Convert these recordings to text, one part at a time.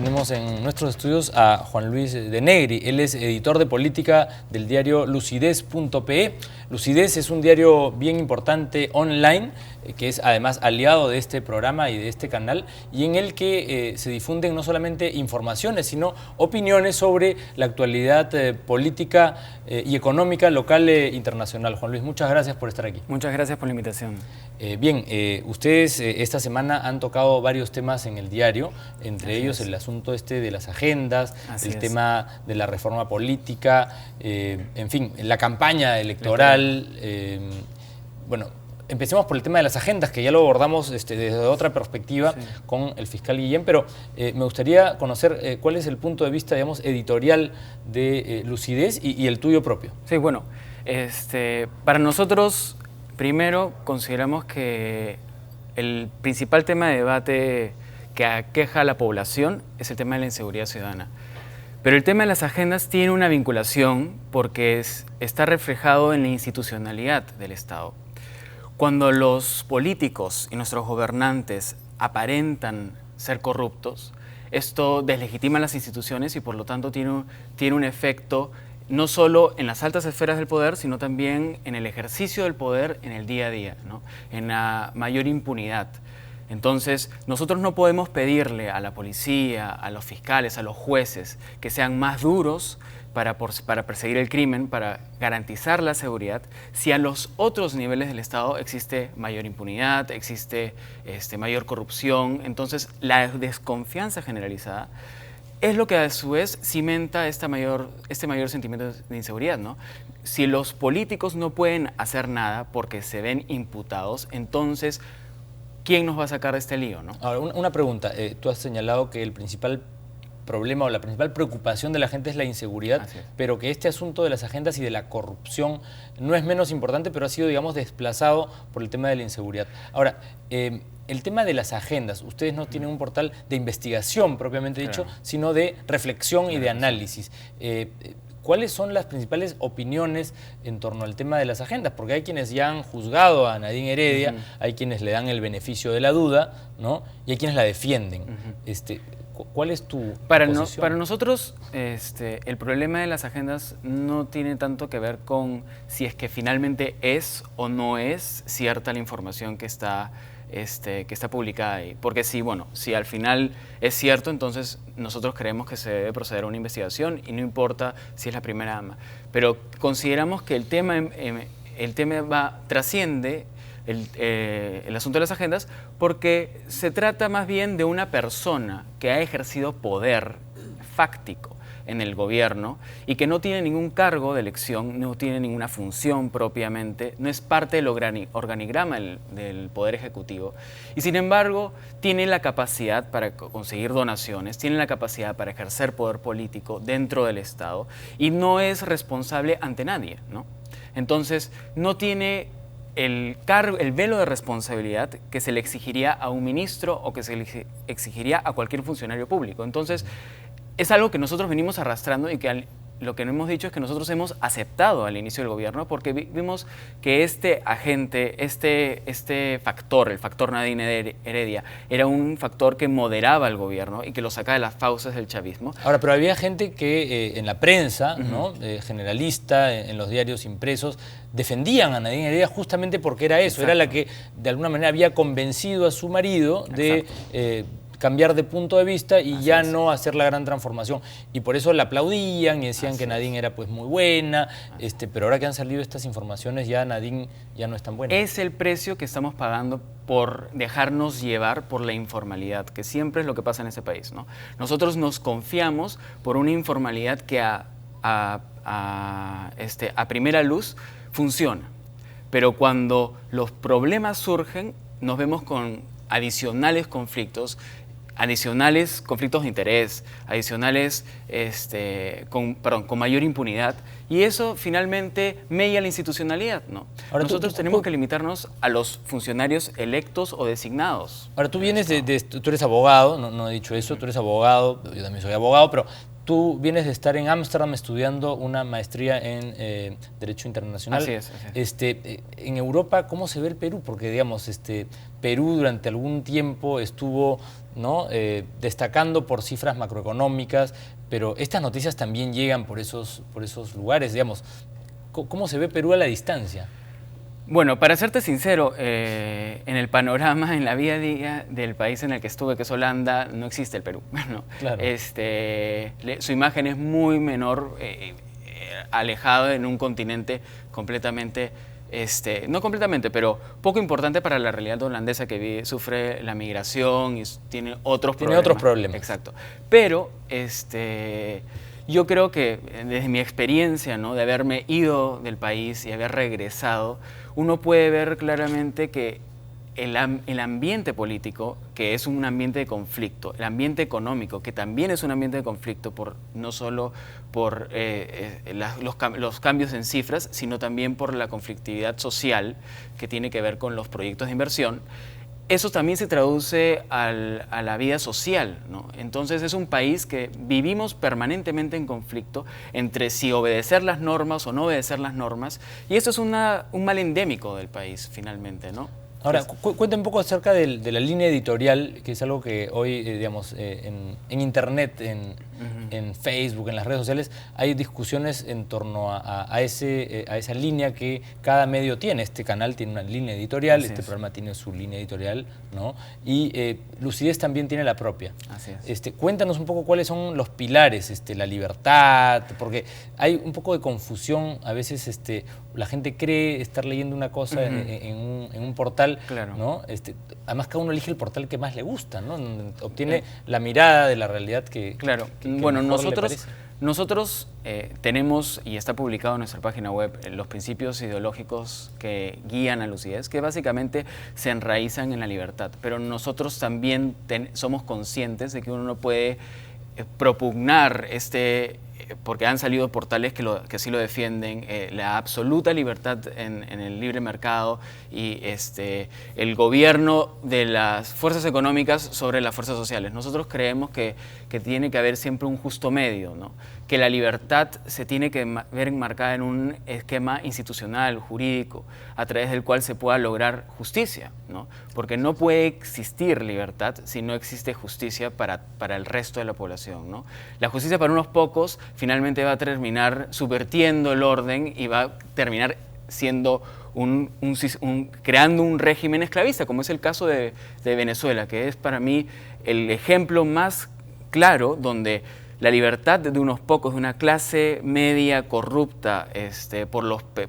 tenemos en nuestros estudios a Juan Luis de Negri. Él es editor de política del diario Lucidez.pe. Lucidez es un diario bien importante online, que es además aliado de este programa y de este canal, y en el que se difunden no solamente informaciones, sino opiniones sobre la actualidad política y económica local e internacional. Juan Luis, muchas gracias por estar aquí. Muchas gracias por la invitación. Ustedes esta semana han tocado varios temas en el diario, entre ellos el asunto de las agendas, el tema de la reforma política, en fin, la campaña electoral. Bueno, empecemos por el tema de las agendas, que ya lo abordamos desde otra perspectiva con el fiscal Guillén, pero me gustaría conocer cuál es el punto de vista, digamos, editorial de Lucidez y el tuyo propio. Sí, bueno, para nosotros, primero, consideramos que el principal tema de debate que aqueja a la población es el tema de la inseguridad ciudadana. Pero el tema de las agendas tiene una vinculación porque está reflejado en la institucionalidad del Estado. Cuando los políticos y nuestros gobernantes aparentan ser corruptos, esto deslegitima las instituciones y por lo tanto tiene un efecto no solo en las altas esferas del poder, sino también en el ejercicio del poder en el día a día, ¿no? En la mayor impunidad. Entonces, nosotros no podemos pedirle a la policía, a los fiscales, a los jueces, que sean más duros para perseguir el crimen, para garantizar la seguridad, si a los otros niveles del Estado existe mayor impunidad, existe mayor corrupción. Entonces, la desconfianza generalizada es lo que a su vez cimenta este mayor sentimiento de inseguridad, ¿no? Si los políticos no pueden hacer nada porque se ven imputados, entonces ¿quién nos va a sacar de este lío, no? Ahora, una pregunta. Tú has señalado que el principal problema o la principal preocupación de la gente es la inseguridad, pero que este asunto de las agendas y de la corrupción no es menos importante, pero ha sido, digamos, desplazado por el tema de la inseguridad. Ahora, el tema de las agendas, ustedes no tienen un portal de investigación propiamente dicho, sino de reflexión y de análisis. ¿Cuáles son las principales opiniones en torno al tema de las agendas? Porque hay quienes ya han juzgado a Nadine Heredia, hay quienes le dan el beneficio de la duda, ¿no? Y hay quienes la defienden. ¿Cuál es tu posición? Para nosotros, el problema de las agendas no tiene tanto que ver con si es que finalmente es o no es cierta la información que está publicada ahí. Porque si al final es cierto, entonces nosotros creemos que se debe proceder a una investigación y no importa si es la primera dama. Pero consideramos que el tema trasciende el asunto de las agendas porque se trata más bien de una persona que ha ejercido poder fáctico en el gobierno y que no tiene ningún cargo de elección, no tiene ninguna función propiamente, no es parte del organigrama del Poder Ejecutivo y sin embargo tiene la capacidad para conseguir donaciones, tiene la capacidad para ejercer poder político dentro del Estado y no es responsable ante nadie, ¿no? Entonces no tiene el velo de responsabilidad que se le exigiría a un ministro o que se le exigiría a cualquier funcionario público. Entonces, es algo que nosotros venimos arrastrando y que lo que no hemos dicho es que nosotros hemos aceptado al inicio del gobierno porque vimos que este agente, este factor, el factor Nadine Heredia, era un factor que moderaba al gobierno y que lo sacaba de las fauces del chavismo. Ahora, pero había gente que en la prensa, ¿no? Generalista, en los diarios impresos, defendían a Nadine Heredia justamente porque era eso, era la que de alguna manera había convencido a su marido de cambiar de punto de vista y ya no hacer la gran transformación. Y por eso la aplaudían y decían que Nadine era pues muy buena, pero ahora que han salido estas informaciones ya Nadine ya no es tan buena. Es el precio que estamos pagando por dejarnos llevar por la informalidad, que siempre es lo que pasa en este país, ¿no? Nosotros nos confiamos por una informalidad que a primera luz funciona, pero cuando los problemas surgen nos vemos con adicionales conflictos de interés, adicionales con mayor impunidad, y eso finalmente mella la institucionalidad, ¿no? Ahora, nosotros tenemos que limitarnos a los funcionarios electos o designados. Ahora, tú vienes tú eres abogado, no he dicho eso, tú eres abogado, yo también soy abogado, pero tú vienes de estar en Ámsterdam estudiando una maestría en Derecho Internacional. Así es. En Europa, ¿cómo se ve el Perú? Porque, digamos, Perú durante algún tiempo estuvo, ¿no?, destacando por cifras macroeconómicas, pero estas noticias también llegan por esos lugares, digamos. ¿Cómo se ve Perú a la distancia? Bueno, para serte sincero, en el panorama, en la vida a día del país en el que estuve, que es Holanda, no existe el Perú. ¿No? Claro. Su imagen es muy menor, alejado en un continente completamente, no completamente, pero poco importante para la realidad holandesa, que sufre la migración y tiene otros problemas. Exacto. Pero yo creo que desde mi experiencia, ¿no?, de haberme ido del país y haber regresado, uno puede ver claramente que el ambiente político, que es un ambiente de conflicto, el ambiente económico, que también es un ambiente de conflicto, no solo por los cambios en cifras, sino también por la conflictividad social que tiene que ver con los proyectos de inversión. Eso también se traduce a la vida social, ¿no? Entonces es un país que vivimos permanentemente en conflicto entre si obedecer las normas o no obedecer las normas, y eso es un mal endémico del país, finalmente, ¿no? Ahora, cuenta un poco acerca de la línea editorial, que es algo que hoy, digamos, en Internet, en Facebook, en las redes sociales, hay discusiones en torno a esa línea que cada medio tiene. Este canal tiene una línea editorial, este programa tiene su línea editorial, ¿no? Y Lucidez también tiene la propia. Así es. Cuéntanos un poco cuáles son los pilares, la libertad, porque hay un poco de confusión. A veces la gente cree estar leyendo una cosa en un portal, claro, ¿no? Además, cada uno elige el portal que más le gusta, ¿no? Obtiene la mirada de la realidad que... Claro. Bueno, nosotros tenemos, y está publicado en nuestra página web, los principios ideológicos que guían a Lucidez, que básicamente se enraizan en la libertad. Pero nosotros también somos conscientes de que uno no puede propugnar porque han salido portales que sí lo defienden, la absoluta libertad en el libre mercado y el gobierno de las fuerzas económicas sobre las fuerzas sociales. Nosotros creemos que tiene que haber siempre un justo medio, ¿no? Que la libertad se tiene que ver enmarcada en un esquema institucional, jurídico, a través del cual se pueda lograr justicia, ¿no? Porque no puede existir libertad si no existe justicia para el resto de la población, ¿no? La justicia para unos pocos finalmente va a terminar subvertiendo el orden y va a terminar siendo creando un régimen esclavista, como es el caso de Venezuela, que es para mí el ejemplo más claro donde la libertad de unos pocos, de una clase media corrupta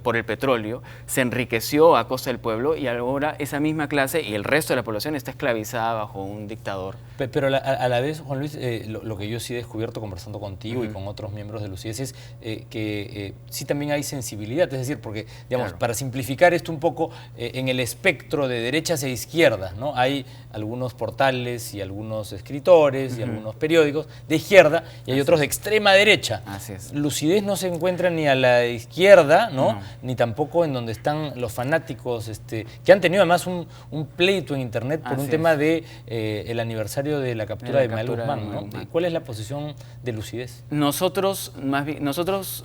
por el petróleo, se enriqueció a costa del pueblo, y ahora esa misma clase y el resto de la población está esclavizada bajo un dictador. Pero a la vez, Juan Luis, lo que yo sí he descubierto conversando contigo y con otros miembros de Lucidez es que sí también hay sensibilidad, es decir, porque, digamos, claro, para simplificar esto un poco, en el espectro de derechas e izquierdas, ¿no? Hay algunos portales y algunos escritores y algunos periódicos de izquierda, y hay otros de extrema derecha. Así es. Lucidez no se encuentra ni a la izquierda, ¿no? Ni tampoco en donde están los fanáticos, que han tenido además un pleito en Internet por un tema de el aniversario de la captura de Ismael Guzmán, ¿no? ¿Cuál es la posición de Lucidez? Nosotros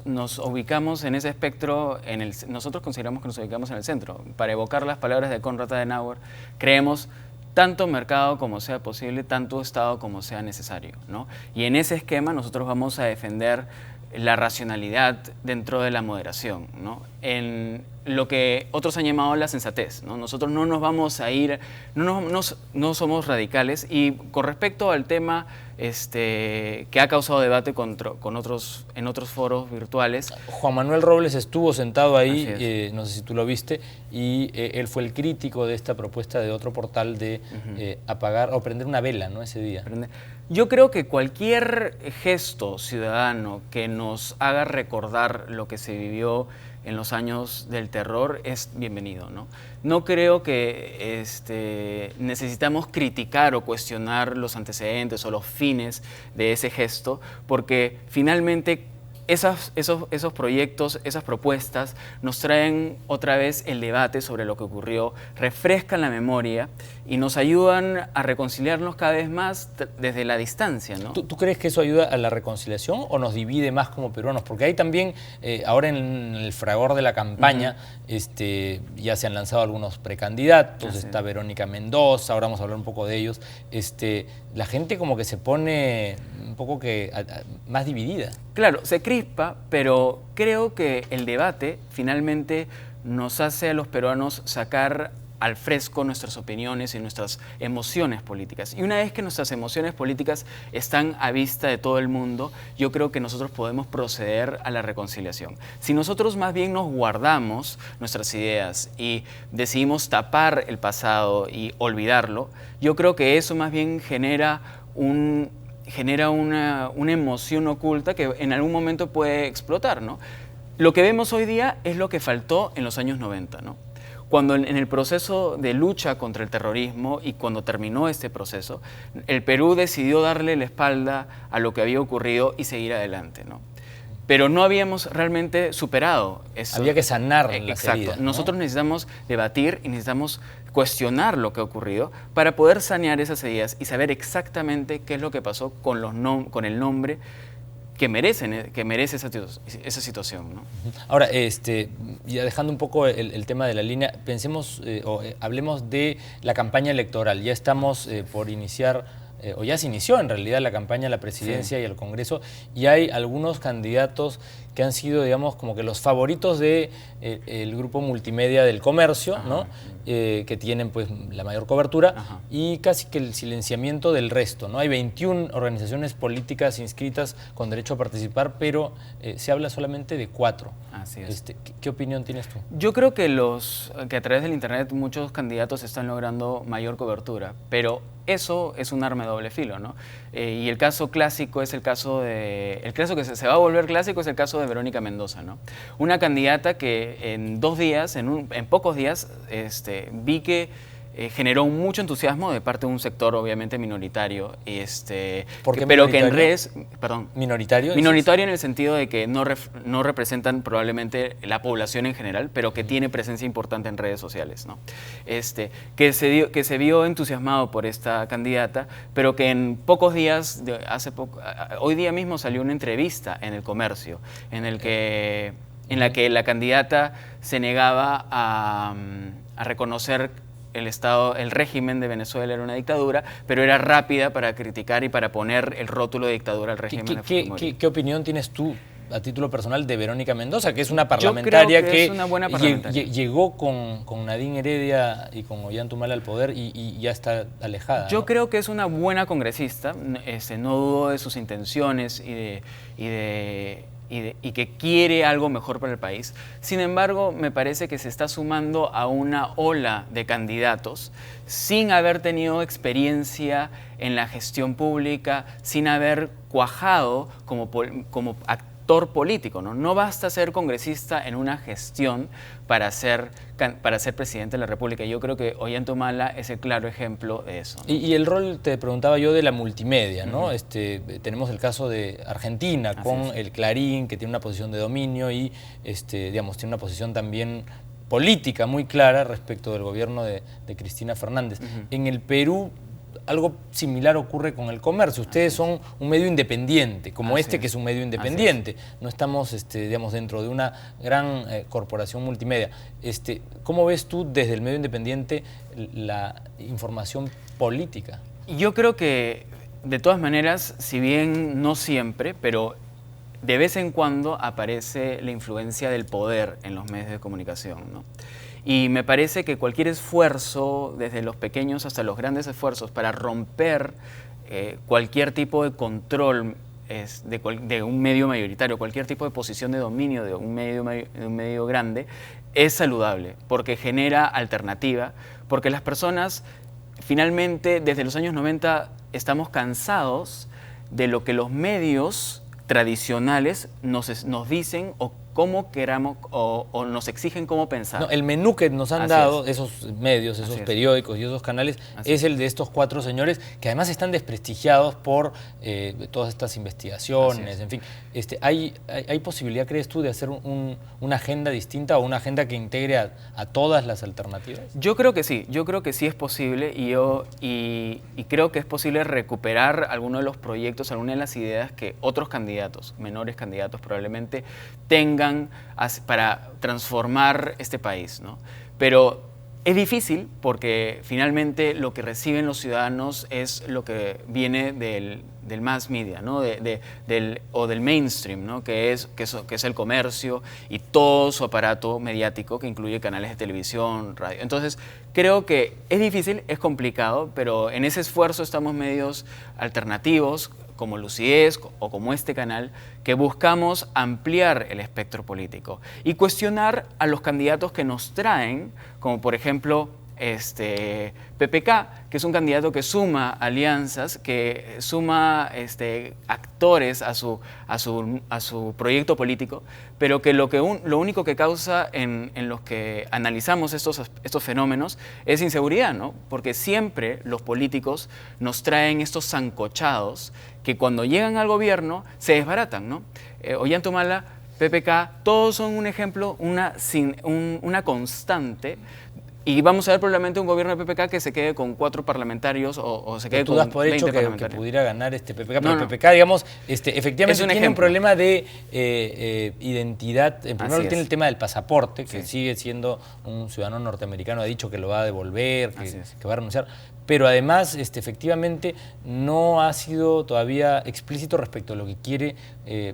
nos ubicamos en ese espectro, nosotros consideramos que nos ubicamos en el centro. Para evocar las palabras de Konrad Adenauer, creemos tanto mercado como sea posible, tanto Estado como sea necesario, ¿no? Y en ese esquema nosotros vamos a defender la racionalidad dentro de la moderación, ¿no? En lo que otros han llamado la sensatez, ¿no? Nosotros no nos vamos a ir, no somos radicales. Y con respecto al tema que ha causado debate en otros foros virtuales. Juan Manuel Robles estuvo sentado ahí, no sé si tú lo viste, y él fue el crítico de esta propuesta de otro portal de apagar o prender una vela, ¿no? Ese día. Yo creo que cualquier gesto ciudadano que nos haga recordar lo que se vivió en los años del terror es bienvenido, ¿no? No creo que necesitamos criticar o cuestionar los antecedentes o los fines de ese gesto, porque finalmente esos proyectos, esas propuestas nos traen otra vez el debate sobre lo que ocurrió, refrescan la memoria y nos ayudan a reconciliarnos cada vez más desde la distancia, ¿no? ¿Tú crees que eso ayuda a la reconciliación o nos divide más como peruanos? Porque hay también, ahora en el fragor de la campaña, ya se han lanzado algunos precandidatos, está Verónica Mendoza, ahora vamos a hablar un poco de ellos. La gente como que se pone un poco más dividida. Claro, se crispa, pero creo que el debate finalmente nos hace a los peruanos sacar al fresco nuestras opiniones y nuestras emociones políticas. Y una vez que nuestras emociones políticas están a vista de todo el mundo, yo creo que nosotros podemos proceder a la reconciliación. Si nosotros más bien nos guardamos nuestras ideas y decidimos tapar el pasado y olvidarlo, yo creo que eso más bien genera una emoción oculta que en algún momento puede explotar, ¿no? Lo que vemos hoy día es lo que faltó en los años 90, ¿no? Cuando en el proceso de lucha contra el terrorismo y cuando terminó este proceso, el Perú decidió darle la espalda a lo que había ocurrido y seguir adelante, ¿no? Pero no habíamos realmente superado eso. Había que sanar las Exacto. heridas, ¿no? Nosotros necesitamos debatir y necesitamos cuestionar lo que ha ocurrido para poder sanear esas heridas y saber exactamente qué es lo que pasó con el nombre que merece esa situación, ¿no? Ahora, ya dejando un poco el tema de la línea, pensemos hablemos de la campaña electoral. Ya estamos por iniciar, o ya se inició en realidad la campaña a la presidencia y al Congreso, y hay algunos candidatos que han sido, digamos, como que los favoritos de el grupo multimedia del comercio, ¿no? Que tienen pues la mayor cobertura y casi que el silenciamiento del resto, ¿no? Hay 21 organizaciones políticas inscritas con derecho a participar, pero se habla solamente de 4. Así es. ¿Qué opinión tienes tú? Yo creo que a través del internet muchos candidatos están logrando mayor cobertura, pero eso es un arma de doble filo, ¿no? Y el caso clásico es el caso que se va a volver clásico es el caso de Verónica Mendoza, ¿no? Una candidata que en 2 días, en pocos días, vi que generó mucho entusiasmo de parte de un sector obviamente minoritario, ¿Por qué pero minoritario? que en redes, perdón, ¿Minoritario? minoritario en el sentido de que no representan probablemente la población en general, pero que tiene presencia importante en redes sociales, ¿no? Que se vio entusiasmado por esta candidata, pero que en pocos días, hoy día mismo salió una entrevista en El Comercio, en la que la candidata se negaba a reconocer el régimen de Venezuela era una dictadura, pero era rápida para criticar y para poner el rótulo de dictadura al régimen de Fujimori. ¿Qué opinión tienes tú, a título personal, de Verónica Mendoza, que es una parlamentaria que es una buena parlamentaria. Llegó con Nadine Heredia y con Ollanta al poder y ya está alejada? Yo ¿no? creo que es una buena congresista, no dudo de sus intenciones y que quiere algo mejor para el país. Sin embargo, me parece que se está sumando a una ola de candidatos sin haber tenido experiencia en la gestión pública, sin haber cuajado como actor político, ¿no? No basta ser congresista en una gestión para ser presidente de la República. Yo creo que Ollanta Humala es el claro ejemplo de eso, ¿no? Y el rol, te preguntaba yo, de la multimedia, ¿no? Tenemos el caso de Argentina con el Clarín, que tiene una posición de dominio y digamos, tiene una posición también política muy clara respecto del gobierno de Cristina Fernández. En el Perú algo similar ocurre con el comercio. Ustedes son un medio independiente, como que es un medio independiente. No estamos, digamos, dentro de una gran corporación multimedia. ¿Cómo ves tú desde el medio independiente la información política? Yo creo que, de todas maneras, si bien no siempre, pero de vez en cuando aparece la influencia del poder en los medios de comunicación, ¿no? Y me parece que cualquier esfuerzo, desde los pequeños hasta los grandes esfuerzos, para romper cualquier tipo de control de un medio mayoritario, cualquier tipo de posición de dominio de un medio grande, es saludable, porque genera alternativa, porque las personas, finalmente, desde los años 90, estamos cansados de lo que los medios tradicionales nos dicen o cómo queramos o nos exigen cómo pensar. No, el menú que nos han dado esos medios, esos periódicos y esos canales es el de estos 4 señores que además están desprestigiados por todas estas investigaciones, en fin. ¿Hay posibilidad, crees tú, de hacer una agenda distinta o una agenda que integre a todas las alternativas? Yo creo que sí es posible y creo que es posible recuperar algunos de los proyectos, algunas de las ideas que otros candidatos, menores candidatos probablemente tengan para transformar este país, ¿no? Pero es difícil porque finalmente lo que reciben los ciudadanos es lo que viene del mass media, ¿no? del mainstream, ¿no? que es el comercio y todo su aparato mediático que incluye canales de televisión, radio. Entonces, creo que es difícil, es complicado, pero en ese esfuerzo estamos medios alternativos, como Lucidez o como este canal, que buscamos ampliar el espectro político y cuestionar a los candidatos que nos traen, como por ejemplo PPK, que es un candidato que suma alianzas, que suma actores a su proyecto político, pero que lo único que causa en los que analizamos estos fenómenos es inseguridad, ¿no? Porque siempre los políticos nos traen estos sancochados que cuando llegan al gobierno se desbaratan, ¿no? Ollantaytamala, PPK, todos son un ejemplo, una constante. Y vamos a ver probablemente un gobierno de PPK que se quede con 4 parlamentarios o se quede con 20 parlamentarios. ¿Tú das por hecho que pudiera ganar PPK? Pero PPK, digamos, efectivamente tiene un problema de identidad. En primer lugar tiene el tema del pasaporte, que sigue siendo un ciudadano norteamericano, ha dicho que lo va a devolver, que va a renunciar. Pero además, efectivamente, no ha sido todavía explícito respecto a lo que quiere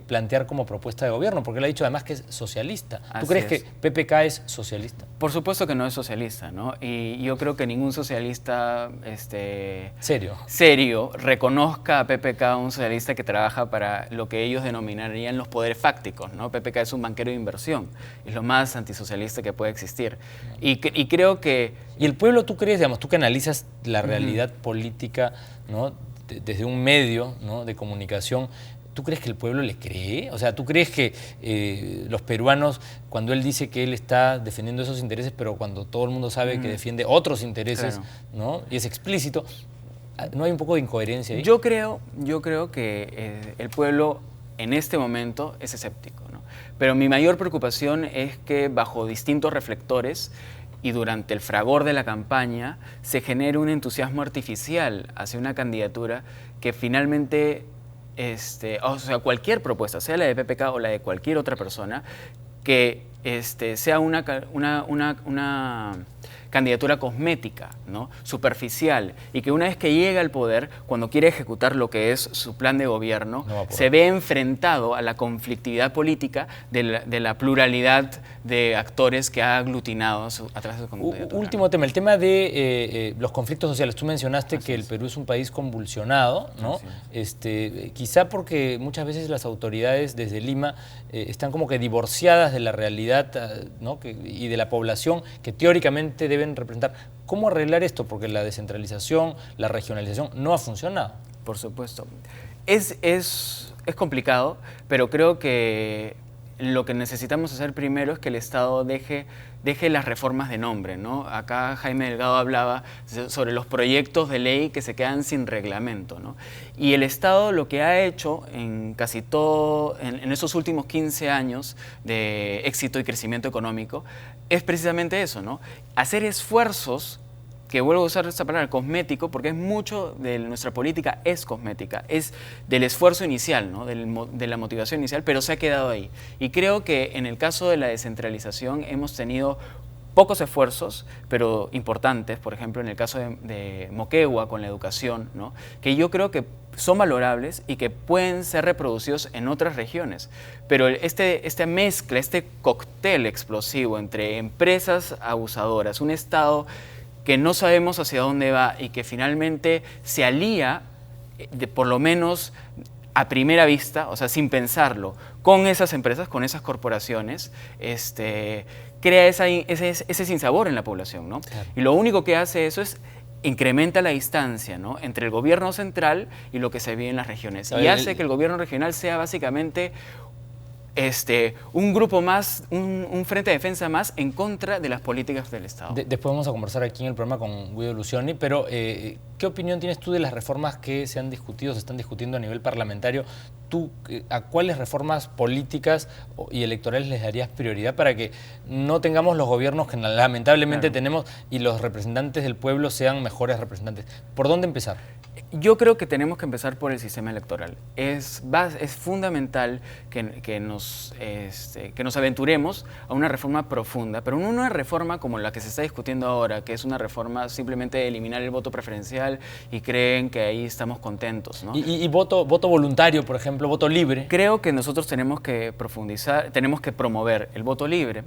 plantear como propuesta de gobierno, porque él ha dicho además que es socialista. ¿Tú crees que PPK es socialista? Por supuesto que no es socialista, ¿no? Y yo creo que ningún socialista serio reconozca a PPK un socialista que trabaja para lo que ellos denominarían los poderes fácticos, ¿no? PPK es un banquero de inversión, es lo más antisocialista que puede existir. Y creo que... ¿Y el pueblo, tú crees, digamos, tú que analizas la realidad política, ¿no? Desde un medio, ¿no? de comunicación, ¿tú crees que el pueblo le cree? O sea, ¿tú crees que los peruanos, cuando él dice que él está defendiendo esos intereses, pero cuando todo el mundo sabe que defiende otros intereses, ¿no? y es explícito, ¿no hay un poco de incoherencia ahí? Yo creo que el pueblo en este momento es escéptico, ¿no? Pero mi mayor preocupación es que bajo distintos reflectores y durante el fragor de la campaña se genere un entusiasmo artificial hacia una candidatura que finalmente, o sea, cualquier propuesta, sea la de PPK o la de cualquier otra persona, que sea una candidatura cosmética, ¿no? superficial, y que una vez que llega al poder, cuando quiere ejecutar lo que es su plan de gobierno, se ve enfrentado a la conflictividad política de la pluralidad de actores que ha aglutinado a través de su candidatura. Último tema, el tema de los conflictos sociales. Tú mencionaste que el Perú es un país convulsionado, ¿no? Quizá porque muchas veces las autoridades desde Lima están como que divorciadas de la realidad, ¿no? y de la población que teóricamente deben representar. ¿Cómo arreglar esto? Porque la descentralización, la regionalización no ha funcionado. Por supuesto. Es complicado, pero creo que lo que necesitamos hacer primero es que el Estado deje las reformas de nombre, ¿no? Acá Jaime Delgado hablaba sobre los proyectos de ley que se quedan sin reglamento, ¿no? Y el Estado lo que ha hecho en casi todo, en esos últimos 15 años de éxito y crecimiento económico, es precisamente eso, ¿no? Hacer esfuerzos, que vuelvo a usar esta palabra, cosmético, porque es mucho de nuestra política es cosmética, es del esfuerzo inicial, ¿no? de la motivación inicial, pero se ha quedado ahí. Y creo que en el caso de la descentralización hemos tenido pocos esfuerzos, pero importantes, por ejemplo, en el caso de Moquegua con la educación, ¿no? que yo creo que son valorables y que pueden ser reproducidos en otras regiones. Pero esta mezcla, este cóctel explosivo entre empresas abusadoras, un Estado que no sabemos hacia dónde va y que finalmente se alía, por lo menos a primera vista, o sea, sin pensarlo, con esas empresas, con esas corporaciones, crea ese sinsabor en la población, ¿no? Claro. Y lo único que hace eso es incrementa la distancia, ¿no? entre el gobierno central y lo que se vive en las regiones. Y hace que el gobierno regional sea básicamente un grupo más, un frente de defensa más en contra de las políticas del Estado. Después vamos a conversar aquí en el programa con Guido Lucioni, pero ¿qué opinión tienes tú de las reformas que se han discutido, se están discutiendo a nivel parlamentario? ¿Tú a cuáles reformas políticas y electorales les darías prioridad para que no tengamos los gobiernos que lamentablemente tenemos y los representantes del pueblo sean mejores representantes? ¿Por dónde empezar? Yo creo que tenemos que empezar por el sistema electoral. Es fundamental que nos aventuremos a una reforma profunda, pero no una reforma como la que se está discutiendo ahora, que es una reforma simplemente de eliminar el voto preferencial y creen que ahí estamos contentos, ¿no? ¿Y voto voluntario, por ejemplo, voto libre? Creo que nosotros tenemos que profundizar, tenemos que promover el voto libre.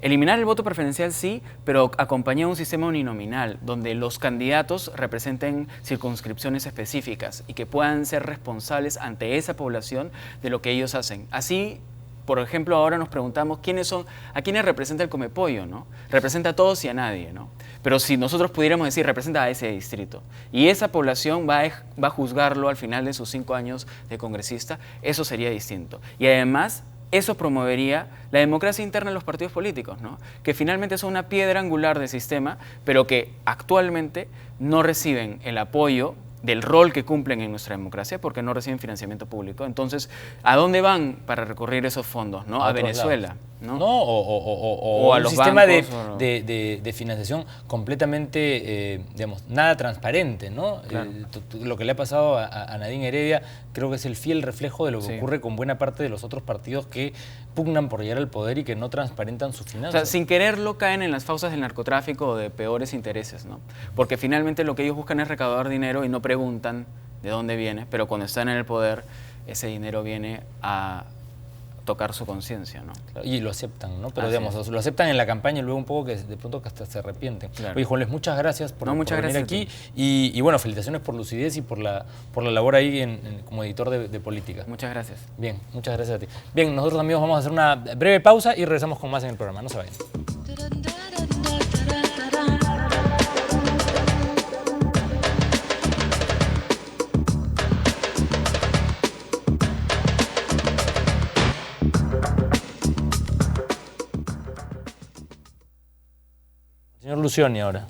Eliminar el voto preferencial sí, pero acompañar un sistema uninominal donde los candidatos representen circunscripciones específicas y que puedan ser responsables ante esa población de lo que ellos hacen. Así, por ejemplo, ahora nos preguntamos a quiénes representa el Comepollo, ¿no? Representa a todos y a nadie, ¿no? Pero si nosotros pudiéramos decir, representa a ese distrito, y esa población va a juzgarlo al final de sus 5 años de congresista, eso sería distinto. Y además, eso promovería la democracia interna en los partidos políticos, ¿no? Que finalmente son una piedra angular del sistema, pero que actualmente no reciben el apoyo del rol que cumplen en nuestra democracia porque no reciben financiamiento público. Entonces, ¿a dónde van para recurrir esos fondos? ¿No? A Venezuela. ¿No? O a los sistema de financiación completamente, digamos, nada transparente, ¿no? Claro. Lo que le ha pasado a Nadine Heredia creo que es el fiel reflejo de lo que ocurre con buena parte de los otros partidos que pugnan por llegar al poder y que no transparentan sus finanzas. O sea, sin quererlo caen en las fauces del narcotráfico o de peores intereses, ¿no? Porque finalmente lo que ellos buscan es recaudar dinero y no preguntan de dónde viene, pero cuando están en el poder, ese dinero viene a tocar su conciencia, ¿no? Claro, y lo aceptan, ¿no? Pero digamos, lo aceptan en la campaña y luego un poco que de pronto que hasta se arrepienten. Claro. Oye, Juan Luis, muchas gracias por venir gracias aquí y bueno, felicitaciones por lucidez y por la labor ahí como editor de política. Muchas gracias. Bien, muchas gracias a ti. Bien, nosotros amigos vamos a hacer una breve pausa y regresamos con más en el programa. No se vayan. Señor Lucioni ahora.